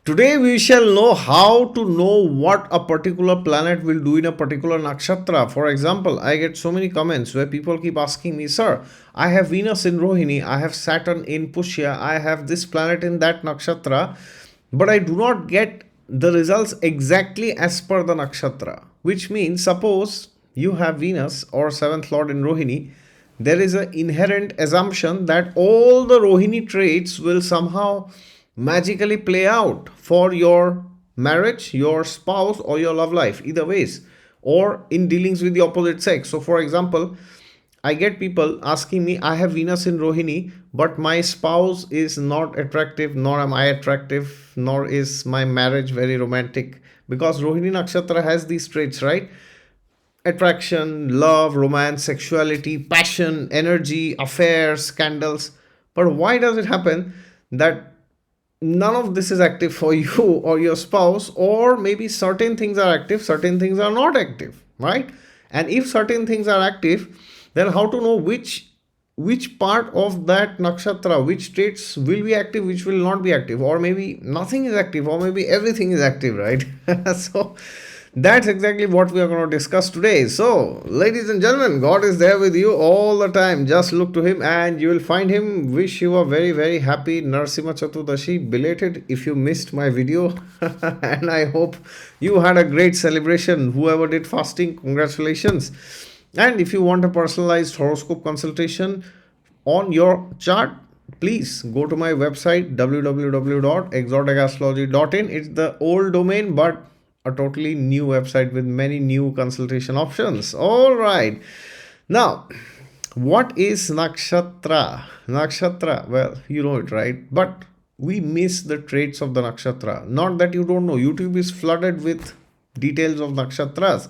Today we shall know how to know what a particular planet will do in a particular nakshatra. For example, I get so many comments where people keep asking me, "Sir, I have Venus in Rohini, I have Saturn in Pushya, I have this planet in that nakshatra, but I do not get the results exactly as per the nakshatra." Which means, suppose you have Venus or seventh lord in Rohini, there is an inherent assumption that all the Rohini traits will somehow magically play out for your marriage, your spouse, or your love life, either ways, or in dealings with the opposite sex. So, for example, I get people asking me, I have Venus in Rohini, but my spouse is not attractive, nor am I attractive, nor is my marriage very romantic. Because Rohini Nakshatra has these traits, right? Attraction, love, romance, sexuality, passion, energy, affairs, scandals. But why does it happen that none of this is active for you or your spouse, or maybe certain things are active, certain things are not active, right? And if certain things are active, then how to know which part of that nakshatra, which traits will be active, which will not be active, or maybe nothing is active, or maybe everything is active, right? So that's exactly what we are going to discuss today. So, ladies and gentlemen, God is there with you all the time. Just look to Him and you will find Him. Wish you a very, very happy Narsimha Chaturdashi. Belated if you missed my video. And I hope you had a great celebration. Whoever did fasting, congratulations. And if you want a personalized horoscope consultation on your chart, please go to my website www.exoticastrology.in. It's the old domain, but a totally new website with many new consultation options. All right. Now, what is nakshatra? Nakshatra, well, you know it, right? But we miss the traits of the nakshatra. Not that you don't know. YouTube is flooded with details of nakshatras.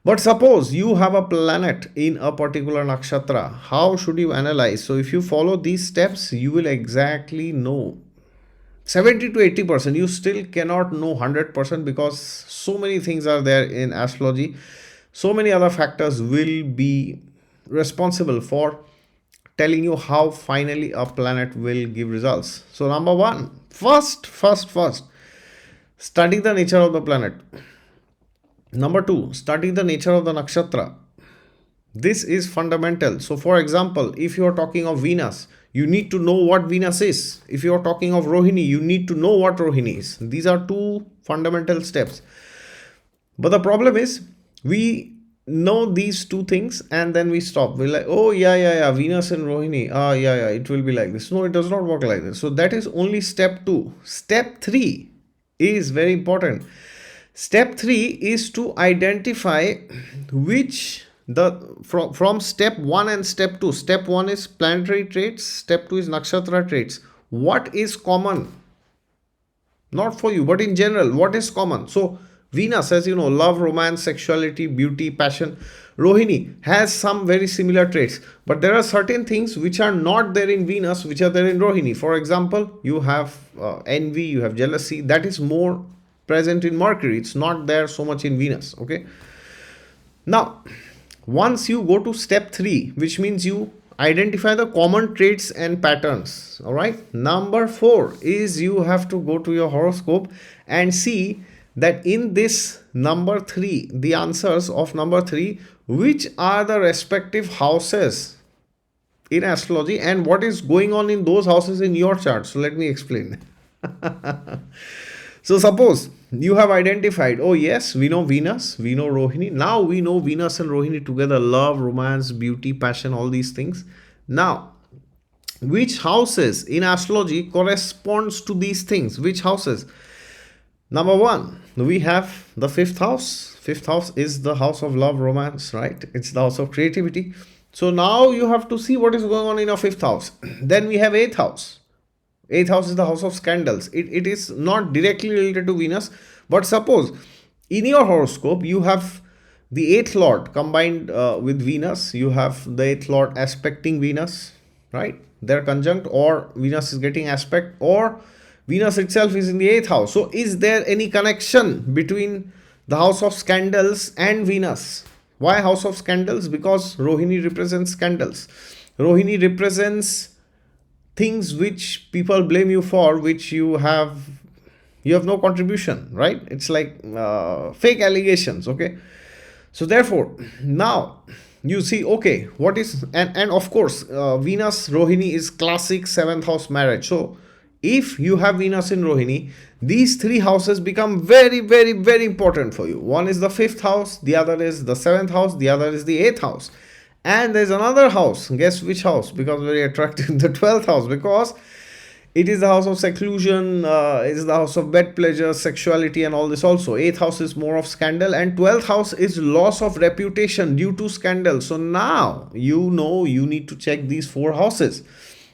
But suppose you have a planet in a particular nakshatra. How should you analyze? So if you follow these steps, you will exactly know 70 to 80%. You still cannot know 100% because so many things are there in astrology. So many other factors will be responsible for telling you how finally a planet will give results. So number one, first, study the nature of the planet. Number two, study the nature of the nakshatra. This is fundamental. So, for example, if you are talking of Venus, you need to know what Venus is. If you are talking of Rohini, you need to know what Rohini is. These are two fundamental steps. But the problem is, we know these two things and then we stop. We're like, oh, yeah, Venus and Rohini. Yeah, it will be like this. No, it does not work like this. So, that is only step two. Step three is very important. Step three is to identify which from step 1 and step 2. Step 1 is planetary traits, step 2 is nakshatra traits. What is common? Not for you, but in general, what is common? So Venus, as you know, love, romance, sexuality, beauty, passion. Rohini has some very similar traits, but there are certain things which are not there in Venus, which are there in Rohini. For example, you have envy, you have jealousy. That is more present in Mercury. It's not there so much in Venus. Okay. Now, once you go to step 3, which means you identify the common traits and patterns. All right. Number 4 is you have to go to your horoscope and see that in this number 3, the answers of number 3, which are the respective houses in astrology and what is going on in those houses in your chart. So let me explain. So suppose you have identified, oh yes, we know Venus, we know Rohini. Now we know Venus and Rohini together, love, romance, beauty, passion, all these things. Now, which houses in astrology corresponds to these things? Which houses? Number 1, we have the 5th house. 5th house is the house of love, romance, right? It's the house of creativity. So now you have to see what is going on in your 5th house. Then we have 8th house. 8th house is the house of scandals. It is not directly related to Venus, but suppose in your horoscope you have the 8th lord combined with Venus, you have the 8th lord aspecting Venus, right? They're conjunct, or Venus is getting aspect, or Venus itself is in the 8th house. So is there any connection between the house of scandals and Venus? Why house of scandals? Because Rohini represents scandals. Rohini represents things which people blame you for, which you have You have no contribution, right? It's like fake allegations, okay? So therefore, now you see, okay, what is, and of course, Venus Rohini is classic seventh house marriage. So if you have Venus in Rohini, these three houses become very, very, very important for you. One is the fifth house, the other is the seventh house, the other is the eighth house. And there's another house. Guess which house becomes very attractive? The 12th house, because it is the house of seclusion, it is the house of bed pleasure, sexuality, and all this also. 8th house is more of scandal, and 12th house is loss of reputation due to scandal. So now you know you need to check these four houses.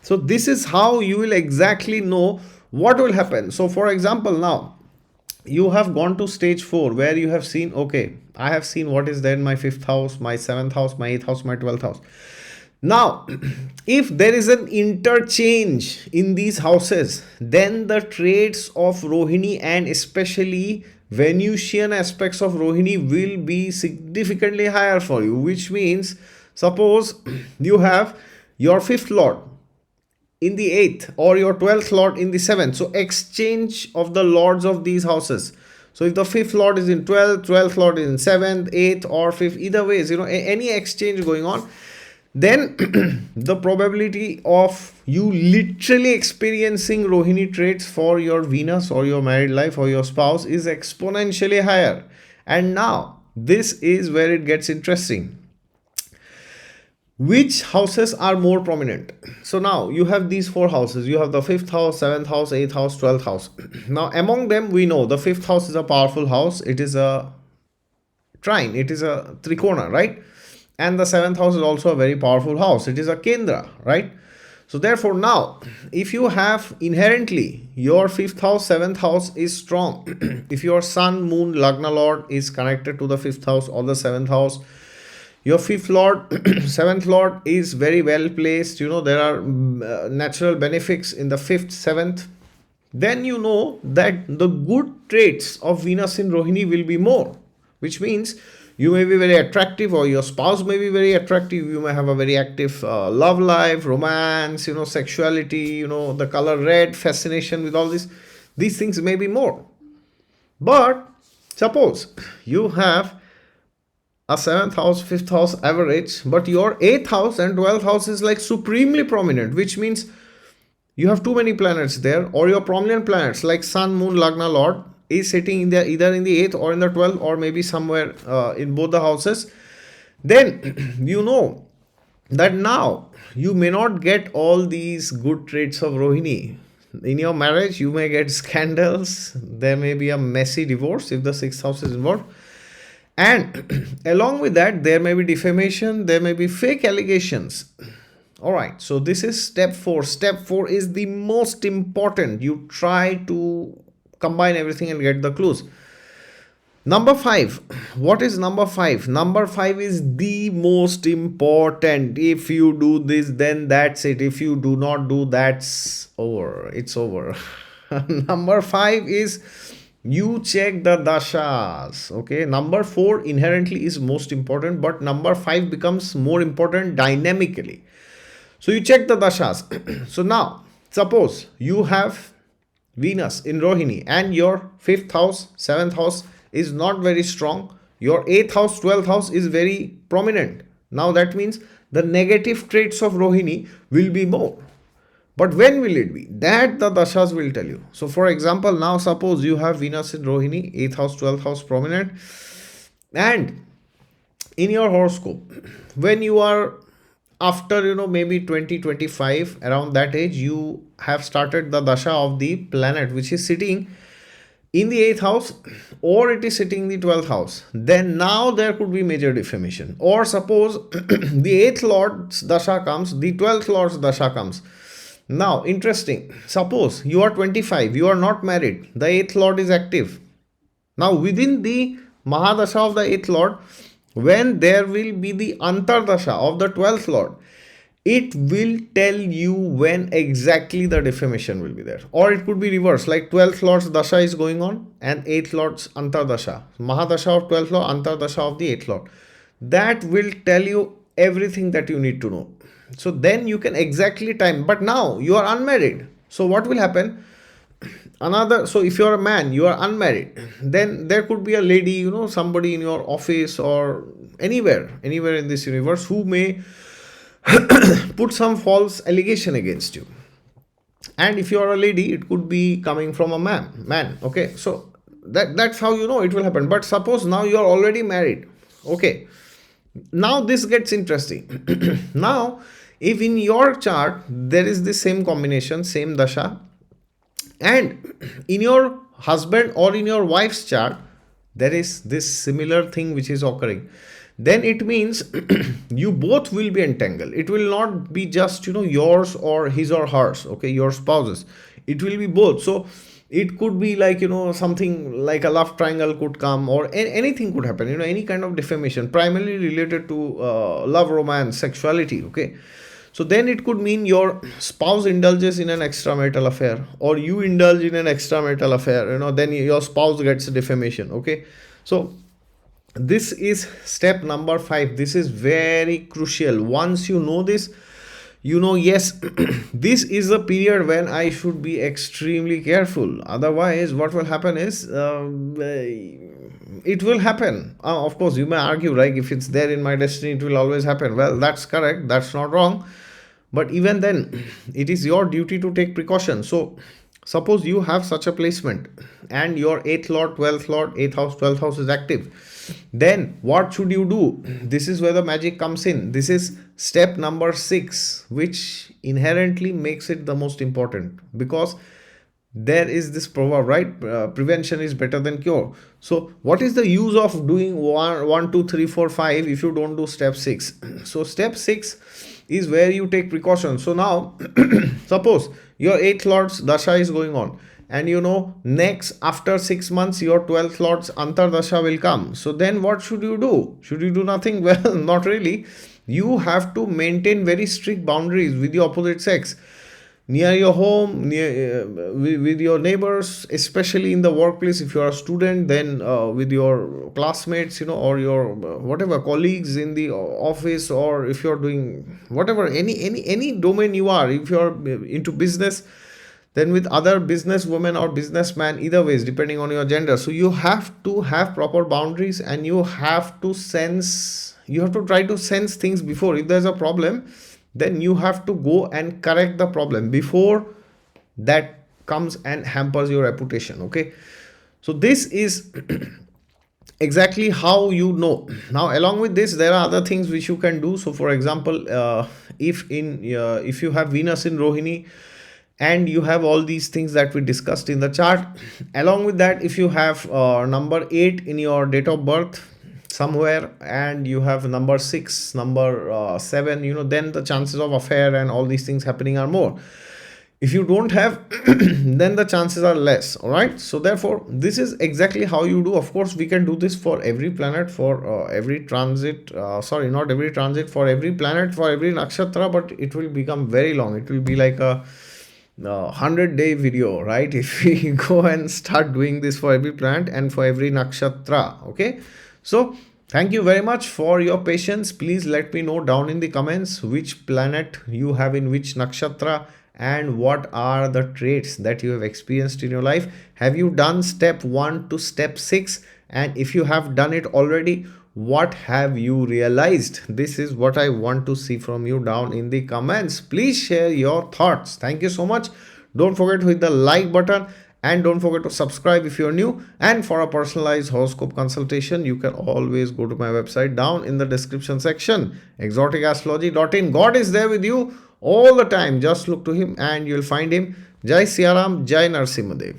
So this is how you will exactly know what will happen. So for example, now you have gone to stage 4 where you have seen, okay, I have seen what is there in my 5th house, my 7th house, my 8th house, my 12th house. Now, if there is an interchange in these houses, then the traits of Rohini and especially Venusian aspects of Rohini will be significantly higher for you, which means suppose you have your 5th lord in the 8th or your 12th lord in the 7th. So exchange of the lords of these houses. So if the 5th lord is in 12th, 12th lord is in 7th, 8th or 5th, either ways, any exchange going on, then the probability of you literally experiencing Rohini traits for your Venus or your married life or your spouse is exponentially higher. And now this is where it gets interesting. Which houses are more prominent? So now you have these four houses. You have the 5th house, 7th house, 8th house, 12th house. Now among them, we know the 5th house is a powerful house. It is a trine, it is a trikona, right? And the 7th house is also a very powerful house. It is a kendra, right? So therefore now, if you have inherently your 5th house, 7th house is strong, if your sun, moon, lagna lord is connected to the 5th house or the 7th house, your 5th lord, 7th lord is very well placed, there are natural benefics in the 5th, 7th, then you know that the good traits of Venus in Rohini will be more, which means you may be very attractive or your spouse may be very attractive. You may have a very active love life, romance, sexuality, the color red, fascination with all this. These things may be more. But suppose you have a 7th house, 5th house average, but your 8th house and 12th house is like supremely prominent, which means you have too many planets there, or your prominent planets like sun, moon, lagna, lord is sitting in there either in the 8th or in the 12th or maybe somewhere in both the houses. Then you know that now you may not get all these good traits of Rohini. In your marriage, you may get scandals. There may be a messy divorce if the 6th house is involved. And along with that, there may be defamation, there may be fake allegations. All right, so this is step 4. Step 4 is the most important. You try to combine everything and get the clues. Number 5. What is number 5? Number 5 is the most important. If you do this, then that's it. If you do not do, that's over. It's over. Number 5 is you check the dashas. Okay, number 4 inherently is most important, but number 5 becomes more important dynamically. So you check the dashas. So now suppose you have Venus in Rohini and your 5th house, 7th house is not very strong. Your 8th house, 12th house is very prominent. Now that means the negative traits of Rohini will be more. But when will it be? That the dashas will tell you. So for example, now suppose you have Venus in Rohini, 8th house, 12th house prominent, and in your horoscope, when you are after maybe 2025, around that age, you have started the dasha of the planet which is sitting in the 8th house or it is sitting in the 12th house, then now there could be major defamation. Or suppose the 8th lord's dasha comes, the 12th lord's dasha comes. Now interesting, suppose you are 25, you are not married, the 8th lord is active. Now within the mahadasha of the 8th lord, when there will be the antardasha of the 12th lord, it will tell you when exactly the defamation will be there. Or it could be reversed, like 12th lord's dasha is going on and 8th lord's antardasha, mahadasha of 12th lord, antardasha of the 8th lord. That will tell you everything that you need to know. So then you can exactly time. But now you are unmarried, so what will happen? Another, so if you're a man, you are unmarried, then there could be a lady, somebody in your office or anywhere in this universe who may put some false allegation against you. And if you are a lady, it could be coming from a man. Okay, so that's how it will happen. But suppose now you are already married. Okay, now this gets interesting. Now, if in your chart there is the same combination, same dasha, and in your husband or in your wife's chart there is this similar thing which is occurring, then it means you both will be entangled. It will not be just yours or his or hers, okay, your spouses. It will be both. So it could be like something like a love triangle could come, or anything could happen, any kind of defamation primarily related to love, romance, sexuality. Okay, so then it could mean your spouse indulges in an extramarital affair, or you indulge in an extramarital affair, then your spouse gets defamation. Okay, so this is step number 5. This is very crucial. Once you know this, yes, this is the period when I should be extremely careful. Otherwise, what will happen is it will happen. Of course, you may argue, right? If it's there in my destiny, it will always happen. Well, that's correct. That's not wrong. But even then, it is your duty to take precaution. So, suppose you have such a placement and your 8th lord, 12th lord, 8th house, 12th house is active. Then what should you do? This is where the magic comes in. This is step number 6, which inherently makes it the most important, because there is this proverb, right? Prevention is better than cure. So what is the use of doing 1, 2, 3, 4, 5 if you don't do step 6? So step 6 is where you take precautions. So now suppose your 8th lord's dasha is going on, and next after 6 months your 12th lord's antardasha will come. So then what should you do? Should you do nothing? Well, not really. You have to maintain very strict boundaries with the opposite sex, near your home, near with your neighbors, especially in the workplace. If you are a student, then with your classmates, or your whatever colleagues in the office, or if you're doing whatever, any domain you are, if you're into business, then with other business women or businessmen, either ways, depending on your gender. So you have to have proper boundaries, and you have to try to sense things before. If there's a problem, then you have to go and correct the problem before that comes and hampers your reputation. Okay, so this is exactly how now. Along with this, there are other things which you can do. So for example, if you have Venus in Rohini, and you have all these things that we discussed in the chart, along with that, if you have number 8 in your date of birth somewhere, and you have number 6, number 7, then the chances of affair and all these things happening are more. If you don't have, then the chances are less. All right, so therefore this is exactly how you do. Of course, we can do this for every planet, for every transit, sorry, not every transit, for every planet, for every nakshatra, but it will become very long. It will be like a 100-day video, right? If we go and start doing this for every planet and for every nakshatra. Okay, so thank you very much for your patience. Please let me know down in the comments which planet you have in which nakshatra, and what are the traits that you have experienced in your life. Have you done step 1 to step 6? And if you have done it already, what have you realized? This is what I want to see from you down in the comments. Please share your thoughts. Thank you so much. Don't forget to hit the like button, and don't forget to subscribe if you're new. And for a personalized horoscope consultation, you can always go to my website down in the description section, exoticastrology.in. God is there with you all the time. Just look to him and you'll find him. Jai Siaram, Jai Narsimhadev.